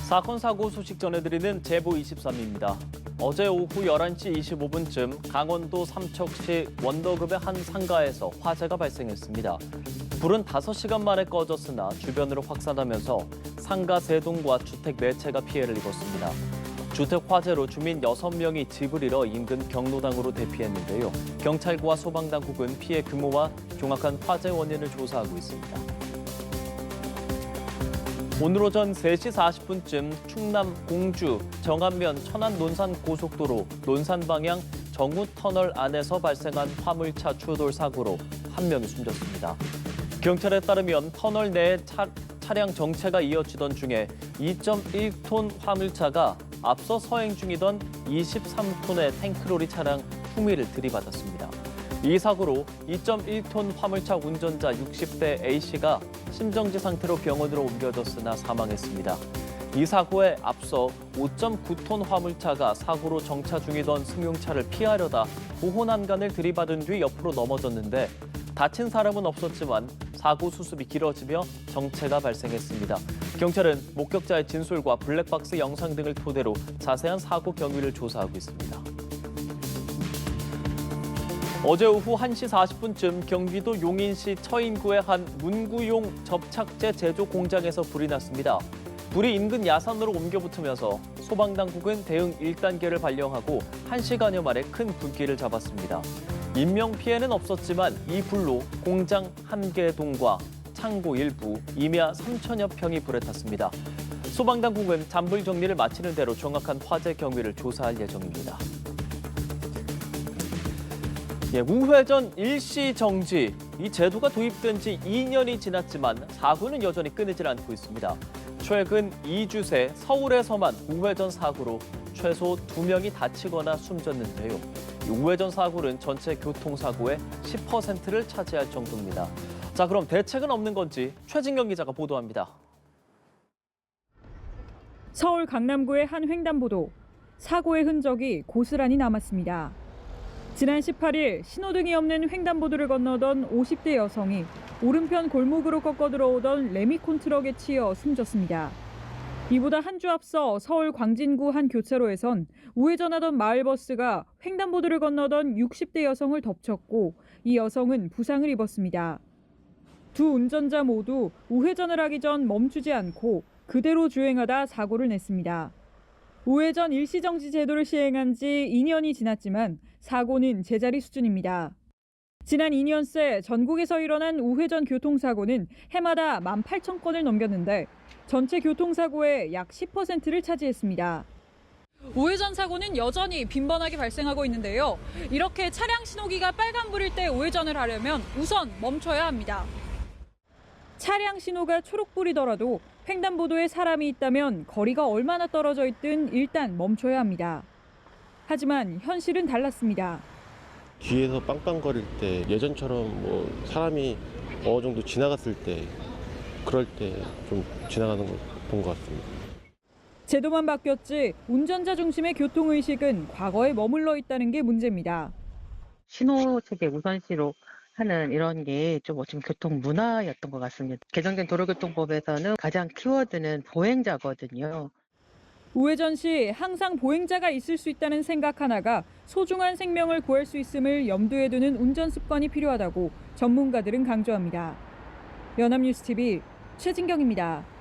사건 사고 소식 전해드리는 제보23입니다. 어제 오후 11시 25분쯤 강원도 삼척시 원덕읍의 한 상가에서 화재가 발생했습니다. 불은 5시간 만에 꺼졌으나 주변으로 확산하면서 상가 3동과 주택 4채가 피해를 입었습니다. 주택 화재로 주민 6명이 집을 잃어 인근 경로당으로 대피했는데요. 경찰과 소방당국은 피해 규모와 정확한 화재 원인을 조사하고 있습니다. 오늘 오전 3시 40분쯤 충남 공주 정안면 천안 논산 고속도로 논산 방향 정우 터널 안에서 발생한 화물차 추돌 사고로 1명이 숨졌습니다. 경찰에 따르면 터널 내에 차량 정체가 이어지던 중에 2.1톤 화물차가 앞서 서행 중이던 23톤의 탱크로리 차량 후미를 들이받았습니다. 이 사고로 2.1톤 화물차 운전자 60대 A씨가 심정지 상태로 병원으로 옮겨졌으나 사망했습니다. 이 사고에 앞서 5.9톤 화물차가 사고로 정차 중이던 승용차를 피하려다 보호 난간을 들이받은 뒤 옆으로 넘어졌는데 다친 사람은 없었지만 사고 수습이 길어지며 정체가 발생했습니다. 경찰은 목격자의 진술과 블랙박스 영상 등을 토대로 자세한 사고 경위를 조사하고 있습니다. 어제 오후 1시 40분쯤 경기도 용인시 처인구의 한 문구용 접착제 제조 공장에서 불이 났습니다. 불이 인근 야산으로 옮겨 붙으면서 소방당국은 대응 1단계를 발령하고 1시간여 만에 큰 불길을 잡았습니다. 인명피해는 없었지만 이 불로 공장 1개 동과 창고 일부, 임야 3천여 평이 불에 탔습니다. 소방당국은 잔불 정리를 마치는 대로 정확한 화재 경위를 조사할 예정입니다. 우회전 일시 정지, 이 제도가 도입된 지 2년이 지났지만 사고는 여전히 끊이질 않고 있습니다. 최근 2주 새 서울에서만 우회전 사고로 최소 2명이 다치거나 숨졌는데요. 이 우회전 사고는 전체 교통사고의 10%를 차지할 정도입니다. 자, 그럼 대책은 없는 건지 최진경 기자가 보도합니다. 서울 강남구의 한 횡단보도, 사고의 흔적이 고스란히 남았습니다. 지난 18일 신호등이 없는 횡단보도를 건너던 50대 여성이 오른편 골목으로 꺾어 들어오던 레미콘 트럭에 치여 숨졌습니다. 이보다 한 주 앞서 서울 광진구 한 교차로에선 우회전하던 마을버스가 횡단보도를 건너던 60대 여성을 덮쳤고 이 여성은 부상을 입었습니다. 두 운전자 모두 우회전을 하기 전 멈추지 않고 그대로 주행하다 사고를 냈습니다. 우회전 일시정지 제도를 시행한 지 2년이 지났지만 사고는 제자리 수준입니다. 지난 2년 새 전국에서 일어난 우회전 교통사고는 해마다 18,000건을 넘겼는데 전체 교통사고의 약 10%를 차지했습니다. 우회전 사고는 여전히 빈번하게 발생하고 있는데요. 이렇게 차량 신호기가 빨간불일 때 우회전을 하려면 우선 멈춰야 합니다. 차량 신호가 초록불이더라도 횡단보도에 사람이 있다면 거리가 얼마나 떨어져 있든 일단 멈춰야 합니다. 하지만 현실은 달랐습니다. 뒤에서 빵빵거릴 때 예전처럼 사람이 어느 정도 지나갔을 때 그럴 때 좀 지나가는 걸 본 것 같습니다. 제도만 바뀌었지 운전자 중심의 교통의식은 과거에 머물러 있다는 게 문제입니다. 신호체계 우선시로 하는 이런 게 좀 지금 교통 문화였던 것 같습니다. 개정된 도로교통법에서는 가장 키워드는 보행자거든요. 우회전 시 항상 보행자가 있을 수 있다는 생각 하나가 소중한 생명을 구할 수 있음을 염두에 두는 운전 습관이 필요하다고 전문가들은 강조합니다. 연합뉴스TV 최진경입니다.